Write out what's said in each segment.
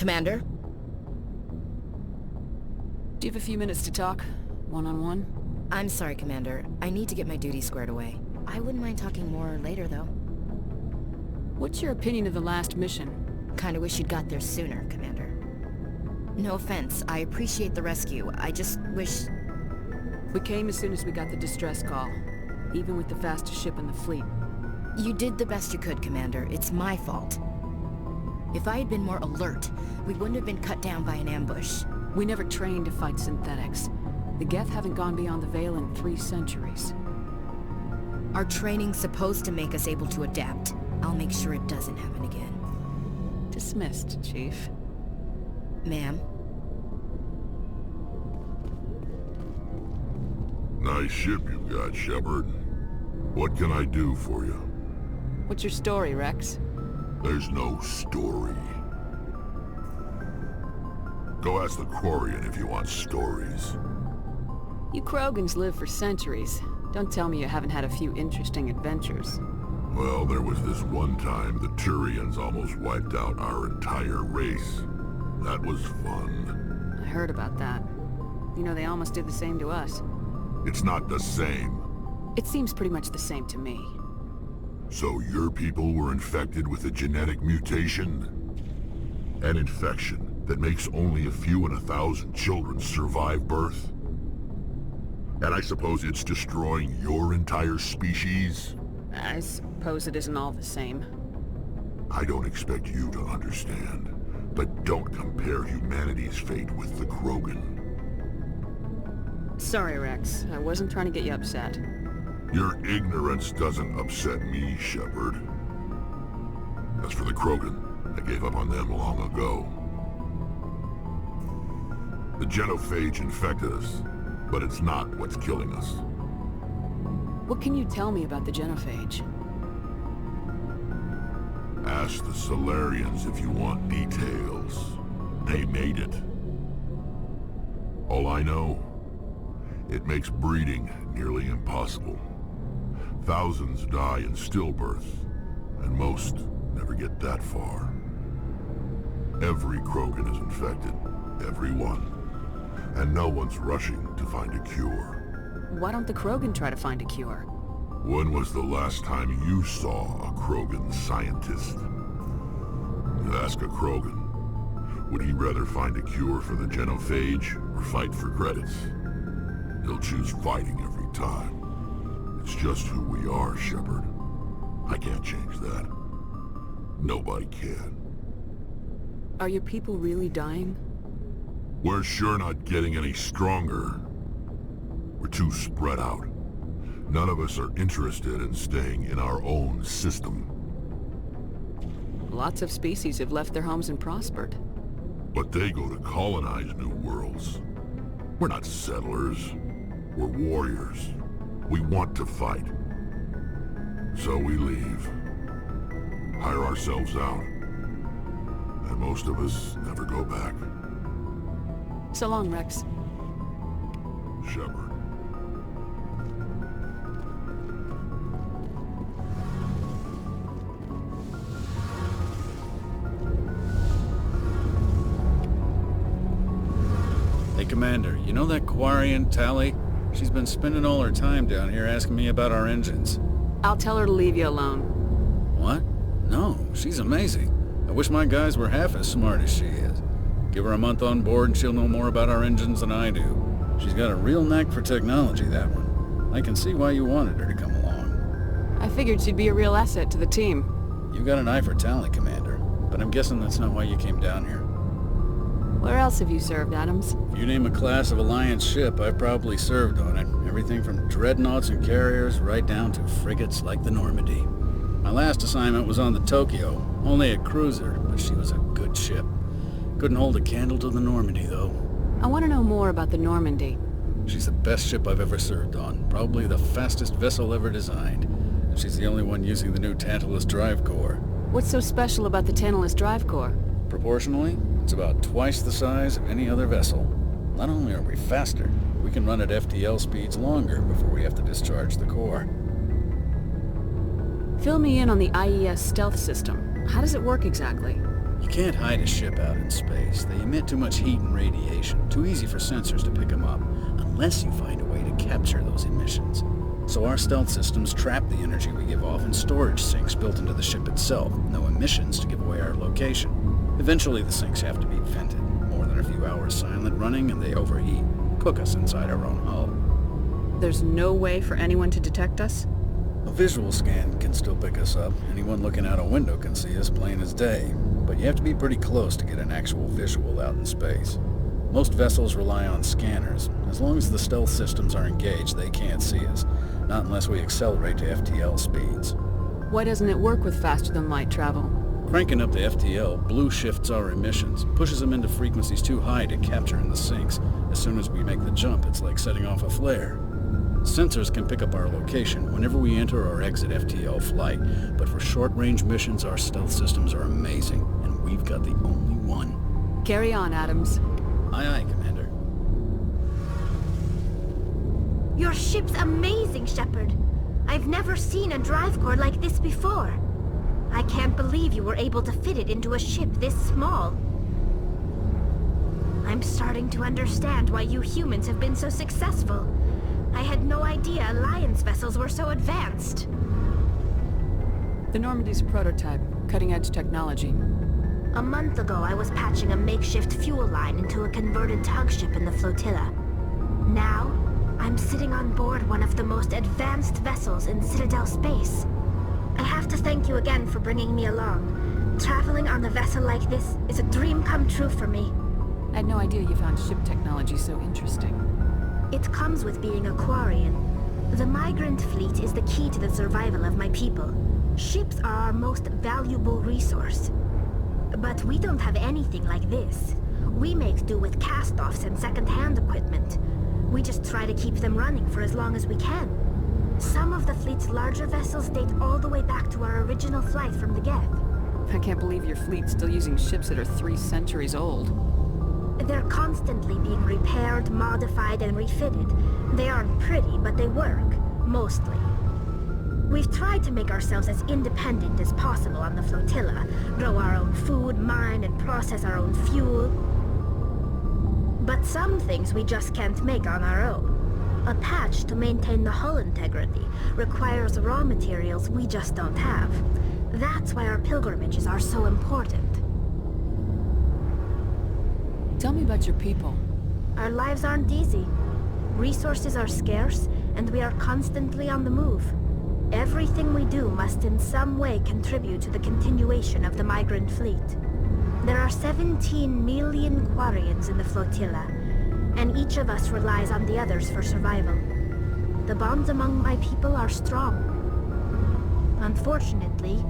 Commander? Do you have a few minutes to talk? One-on-one? I'm sorry, Commander. I need to get my duties squared away. I wouldn't mind talking more later, though. What's your opinion of the last mission? Kinda wish you'd got there sooner, Commander. No offense, I appreciate the rescue. I just wish... We came as soon as we got the distress call, even with the fastest ship in the fleet. You did the best you could, Commander. It's my fault. If I had been more alert, we wouldn't have been cut down by an ambush. We never trained to fight synthetics. The Geth haven't gone beyond the Veil in 3 centuries. Our training's supposed to make us able to adapt. I'll make sure it doesn't happen again. Dismissed, Chief. Ma'am? Nice ship you got, Shepard. What can I do for you? What's your story, Rex? There's no story. Go ask the Quarian if you want stories. You Krogans live for centuries. Don't tell me you haven't had a few interesting adventures. Well, there was this one time the Turians almost wiped out our entire race. That was fun. I heard about that. You know, they almost did the same to us. It's not the same. It seems pretty much the same to me. So your people were infected with a genetic mutation? An infection that makes only a few in 1,000 children survive birth? And I suppose it's destroying your entire species? I suppose it isn't all the same. I don't expect you to understand, but don't compare humanity's fate with the Krogan. Sorry, Rex. I wasn't trying to get you upset. Your ignorance doesn't upset me, Shepard. As for the Krogan, I gave up on them long ago. The genophage infected us, but it's not what's killing us. What can you tell me about the genophage? Ask the Solarians if you want details. They made it. All I know, it makes breeding nearly impossible. Thousands die in stillbirth, and most never get that far. Every Krogan is infected, every one. And no one's rushing to find a cure. Why don't the Krogan try to find a cure? When was the last time you saw a Krogan scientist? You ask a Krogan, would he rather find a cure for the genophage or fight for credits? He'll choose fighting every time. It's just who we are, Shepard. I can't change that. Nobody can. Are your people really dying? We're sure not getting any stronger. We're too spread out. None of us are interested in staying in our own system. Lots of species have left their homes and prospered. But they go to colonize new worlds. We're not settlers. We're warriors. We want to fight. So we leave. Hire ourselves out. And most of us never go back. So long, Rex. Shepard. Hey, Commander, you know that Quarian, Tali? She's been spending all her time down here asking me about our engines. I'll tell her to leave you alone. What? No, she's amazing. I wish my guys were half as smart as she is. Give her a month on board and she'll know more about our engines than I do. She's got a real knack for technology, that one. I can see why you wanted her to come along. I figured she'd be a real asset to the team. You got an eye for talent, Commander, but I'm guessing that's not why you came down here. Where else have you served, Adams? If you name a class of Alliance ship, I've probably served on it. Everything from dreadnoughts and carriers right down to frigates like the Normandy. My last assignment was on the Tokyo, only a cruiser, but she was a good ship. Couldn't hold a candle to the Normandy, though. I want to know more about the Normandy. She's the best ship I've ever served on, probably the fastest vessel ever designed. And she's the only one using the new Tantalus drive core. What's so special about the Tantalus drive core? Proportionally, it's about twice the size of any other vessel. Not only are we faster, we can run at FTL speeds longer before we have to discharge the core. Fill me in on the IES stealth system. How does it work exactly? It's can't hide a ship out in space. They emit too much heat and radiation, too easy for sensors to pick them up, unless you find a way to capture those emissions. So our stealth systems trap the energy we give off in storage sinks built into the ship itself, no emissions to give away our location. Eventually the sinks have to be vented. More than a few hours silent running and they overheat, cook us inside our own hull. There's no way for anyone to detect us? A visual scan can still pick us up. Anyone looking out a window can see us plain as day. But you have to be pretty close to get an actual visual out in space. Most vessels rely on scanners. As long as the stealth systems are engaged, they can't see us. Not unless we accelerate to FTL speeds. Why doesn't it work with faster-than-light travel? Cranking up the FTL blue shifts our emissions, pushes them into frequencies too high to capture in the sinks. As soon as we make the jump, it's like setting off a flare. Sensors can pick up our location whenever we enter or exit FTL flight, but for short-range missions, our stealth systems are amazing, and we've got the only one. Carry on, Adams. Aye, aye, Commander. Your ship's amazing, Shepard. I've never seen a drive core like this before. I can't believe you were able to fit it into a ship this small. I'm starting to understand why you humans have been so successful. I had no idea Alliance vessels were so advanced. The Normandy's a prototype, cutting-edge technology. A month ago, I was patching a makeshift fuel line into a converted tug ship in the flotilla. Now, I'm sitting on board one of the most advanced vessels in Citadel space. I have to thank you again for bringing me along. Traveling on a vessel like this is a dream come true for me. I had no idea you found ship technology so interesting. It comes with being a Quarian. The migrant fleet is the key to the survival of my people. Ships are our most valuable resource. But we don't have anything like this. We make do with cast-offs and second-hand equipment. We just try to keep them running for as long as we can. Some of the fleet's larger vessels date all the way back to our original flight from the Geth. I can't believe your fleet's still using ships that are 3 centuries old. They're constantly being repaired, modified, and refitted. They aren't pretty, but they work. Mostly. We've tried to make ourselves as independent as possible on the flotilla. Grow our own food, mine, and process our own fuel. But some things we just can't make on our own. A patch to maintain the hull integrity requires raw materials we just don't have. That's why our pilgrimages are so important. Tell me about your people. Our lives aren't easy. Resources are scarce, and we are constantly on the move. Everything we do must in some way contribute to the continuation of the migrant fleet. There are 17 million Quarians in the flotilla, and each of us relies on the others for survival. The bonds among my people are strong. Unfortunately,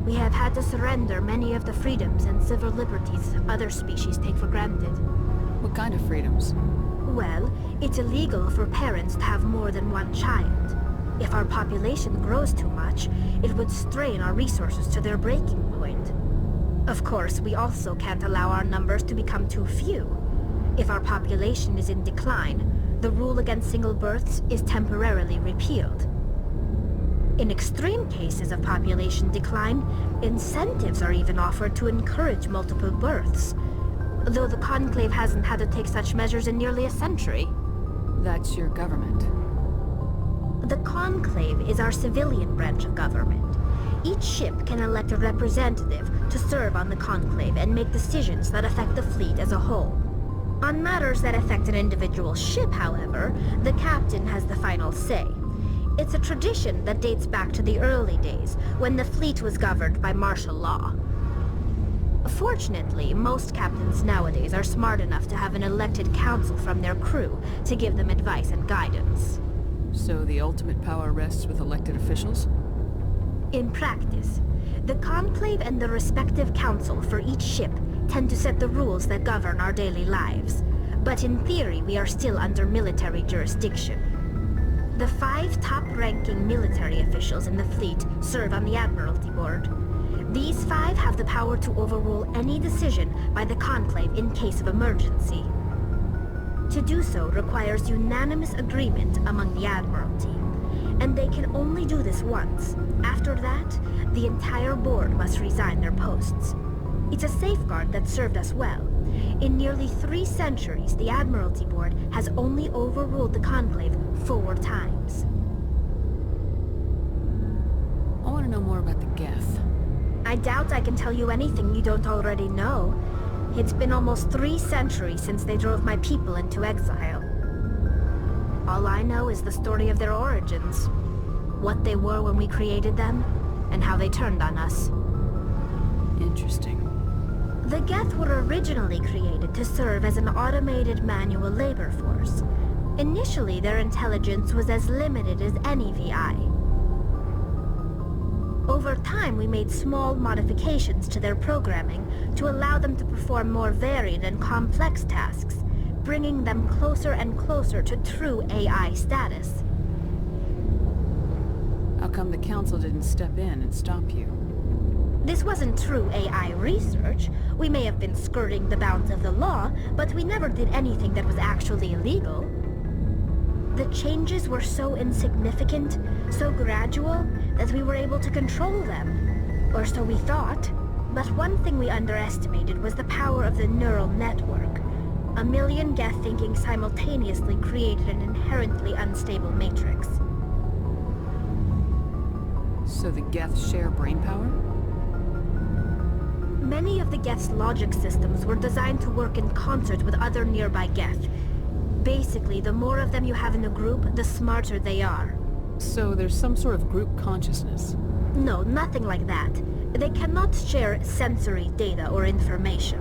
we have had to surrender many of the freedoms and civil liberties other species take for granted. What kind of freedoms? Well, it's illegal for parents to have more than one child. If our population grows too much, it would strain our resources to their breaking point. Of course, we also can't allow our numbers to become too few. If our population is in decline, the rule against single births is temporarily repealed. In extreme cases of population decline, incentives are even offered to encourage multiple births, though the Conclave hasn't had to take such measures in nearly a century. That's your government. The Conclave is our civilian branch of government. Each ship can elect a representative to serve on the Conclave and make decisions that affect the fleet as a whole. On matters that affect an individual ship, however, the captain has the final say. It's a tradition that dates back to the early days, when the fleet was governed by martial law. Fortunately, most captains nowadays are smart enough to have an elected council from their crew to give them advice and guidance. So the ultimate power rests with elected officials? In practice, the Conclave and the respective council for each ship tend to set the rules that govern our daily lives. But in theory, we are still under military jurisdiction. The 5 top-ranking military officials in the fleet serve on the Admiralty Board. These 5 have the power to overrule any decision by the Conclave in case of emergency. To do so requires unanimous agreement among the Admiralty, and they can only do this once. After that, the entire board must resign their posts. It's a safeguard that served us well. In nearly 3 centuries, the Admiralty Board has only overruled the Conclave 4 times. I want to know more about the Geth. I doubt I can tell you anything you don't already know. It's been almost 3 centuries since they drove my people into exile. All I know is the story of their origins. What they were when we created them, and how they turned on us. Interesting. The Geth were originally created to serve as an automated manual labor force. Initially, their intelligence was as limited as any VI. Over time, we made small modifications to their programming to allow them to perform more varied and complex tasks, bringing them closer and closer to true AI status. How come the Council didn't step in and stop you? This wasn't true AI research. We may have been skirting the bounds of the law, but we never did anything that was actually illegal. The changes were so insignificant, so gradual, that we were able to control them. Or so we thought. But one thing we underestimated was the power of the neural network. A million Geth thinking simultaneously created an inherently unstable matrix. So the Geth share brainpower? Many of the Geth's logic systems were designed to work in concert with other nearby Geth. Basically, the more of them you have in a group, the smarter they are. So there's some sort of group consciousness? No, nothing like that. They cannot share sensory data or information.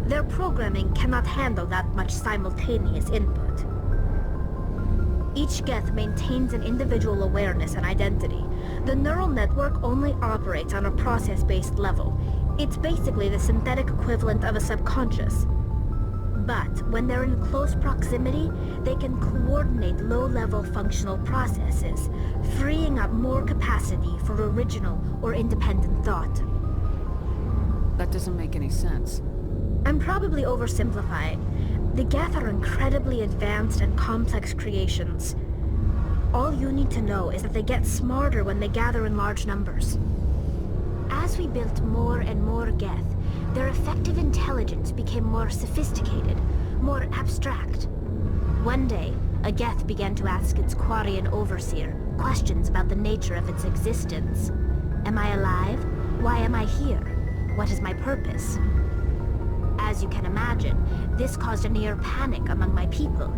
Their programming cannot handle that much simultaneous input. Each Geth maintains an individual awareness and identity. The neural network only operates on a process-based level. It's basically the synthetic equivalent of a subconscious. But when they're in close proximity, they can coordinate low-level functional processes, freeing up more capacity for original or independent thought. That doesn't make any sense. I'm probably oversimplifying. The Geth are incredibly advanced and complex creations. All you need to know is that they get smarter when they gather in large numbers. As we built more and more Geth, their effective intelligence became more sophisticated, more abstract. One day, a Geth began to ask its Quarian overseer questions about the nature of its existence. Am I alive? Why am I here? What is my purpose? As you can imagine, this caused a near panic among my people.